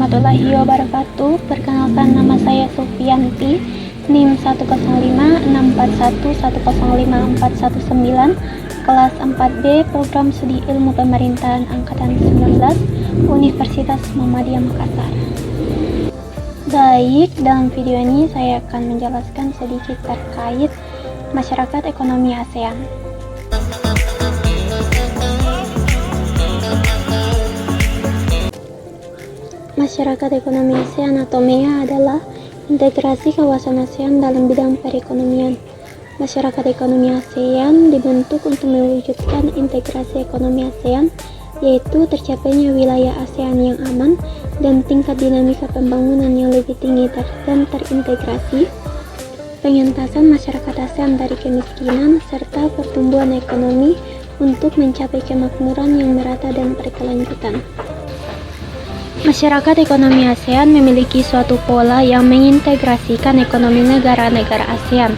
warahmatullahi wabarakatuh. Perkenalkan, nama saya Sufianti, NIM 1056411054119, kelas 4B, Program Studi Ilmu Pemerintahan Angkatan 19, Universitas Muhammadiyah Makassar. Baik, dalam video ini saya akan menjelaskan sedikit terkait masyarakat ekonomi ASEAN. Masyarakat ekonomi ASEAN atau MEA adalah integrasi kawasan ASEAN dalam bidang perekonomian. Masyarakat ekonomi ASEAN dibentuk untuk mewujudkan integrasi ekonomi ASEAN, yaitu tercapainya wilayah ASEAN yang aman dan tingkat dinamika pembangunan yang lebih tinggi dan terintegrasi, pengentasan masyarakat ASEAN dari kemiskinan, serta pertumbuhan ekonomi untuk mencapai kemakmuran yang merata dan berkelanjutan. Masyarakat ekonomi ASEAN memiliki suatu pola yang mengintegrasikan ekonomi negara-negara ASEAN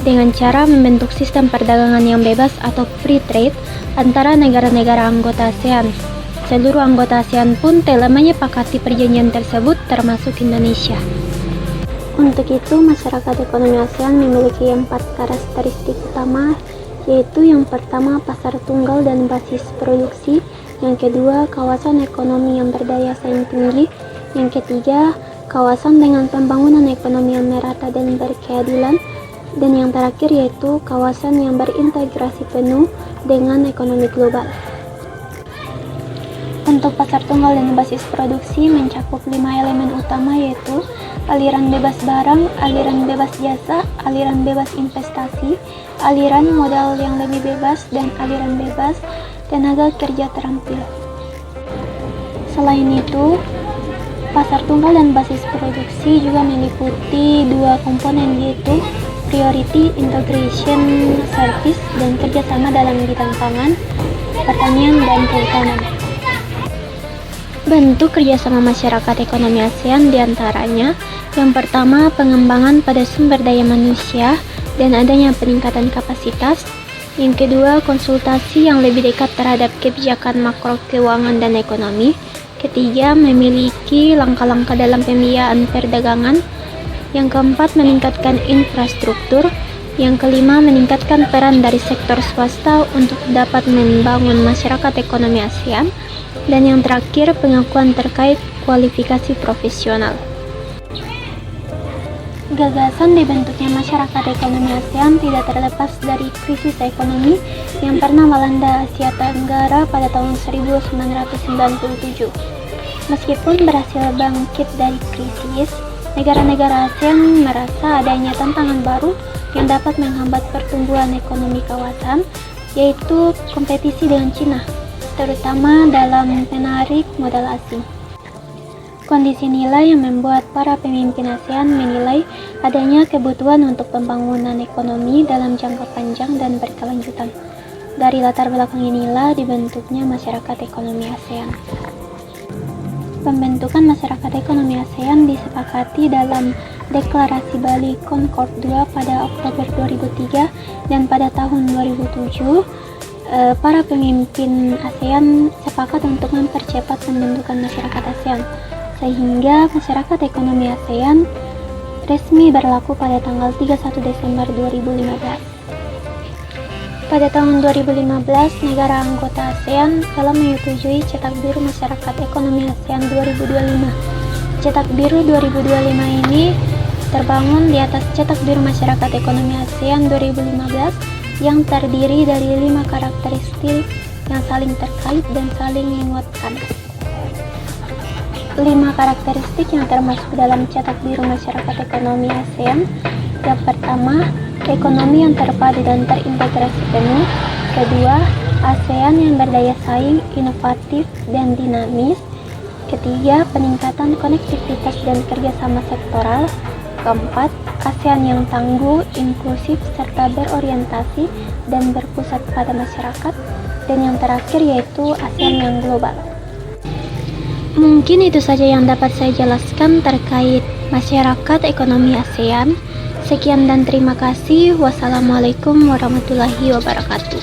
dengan cara membentuk sistem perdagangan yang bebas atau free trade antara negara-negara anggota ASEAN. Seluruh anggota ASEAN pun telah menyepakati perjanjian tersebut, termasuk Indonesia. Untuk itu, masyarakat ekonomi ASEAN memiliki 4 karakteristik utama, yaitu yang pertama, pasar tunggal dan basis produksi; yang kedua, kawasan ekonomi yang berdaya saing tinggi; yang ketiga, kawasan dengan pembangunan ekonomi yang merata dan berkeadilan; dan yang terakhir yaitu kawasan yang berintegrasi penuh dengan ekonomi global. Untuk pasar tunggal dan basis produksi mencakup 5 elemen utama, yaitu aliran bebas barang, aliran bebas jasa, aliran bebas investasi, aliran modal yang lebih bebas, dan aliran bebas tenaga kerja terampil. Selain itu, pasar tunggal dan basis produksi juga meliputi 2 komponen, yaitu priority integration service dan kerjasama dalam bidang pangan, pertanian, dan kehutanan. Bentuk kerjasama masyarakat ekonomi ASEAN diantaranya: yang pertama, pengembangan pada sumber daya manusia dan adanya peningkatan kapasitas; yang kedua, konsultasi yang lebih dekat terhadap kebijakan makro keuangan dan ekonomi; ketiga, memiliki langkah-langkah dalam pembiayaan perdagangan; yang keempat, meningkatkan infrastruktur; yang kelima, meningkatkan peran dari sektor swasta untuk dapat membangun masyarakat ekonomi ASEAN; dan yang terakhir, pengakuan terkait kualifikasi profesional. Gagasan dibentuknya masyarakat ekonomi ASEAN tidak terlepas dari krisis ekonomi yang pernah melanda Asia Tenggara pada tahun 1997. Meskipun berhasil bangkit dari krisis, negara-negara ASEAN merasa adanya tantangan baru yang dapat menghambat pertumbuhan ekonomi kawasan, yaitu kompetisi dengan Cina, terutama dalam menarik modal asing. Kondisi nilai yang membuat para pemimpin ASEAN menilai adanya kebutuhan untuk pembangunan ekonomi dalam jangka panjang dan berkelanjutan. Dari latar belakang inilah dibentuknya masyarakat ekonomi ASEAN. Pembentukan masyarakat ekonomi ASEAN disepakati dalam Deklarasi Bali Concord II pada Oktober 2003, dan pada tahun 2007 para pemimpin ASEAN sepakat untuk mempercepat pembentukan masyarakat ASEAN, sehingga masyarakat ekonomi ASEAN resmi berlaku pada tanggal 31 Desember 2015. Pada tahun 2015, negara anggota ASEAN telah menyetujui Cetak Biru Masyarakat Ekonomi ASEAN 2025. Cetak Biru 2025 ini terbangun di atas Cetak Biru Masyarakat Ekonomi ASEAN 2015 yang terdiri dari 5 karakteristik yang saling terkait dan saling menguatkan. 5 karakteristik yang termasuk dalam Cetak Biru Masyarakat Ekonomi ASEAN. Yang pertama, ekonomi yang terpadu dan terintegrasi penuh. Kedua, ASEAN yang berdaya saing, inovatif, dan dinamis. Ketiga, peningkatan konektivitas dan kerjasama sektoral. Keempat, ASEAN yang tangguh, inklusif, serta berorientasi dan berpusat pada masyarakat. Dan yang terakhir yaitu ASEAN yang global. Mungkin itu saja yang dapat saya jelaskan terkait masyarakat ekonomi ASEAN. Sekian dan terima kasih. Wassalamualaikum warahmatullahi wabarakatuh.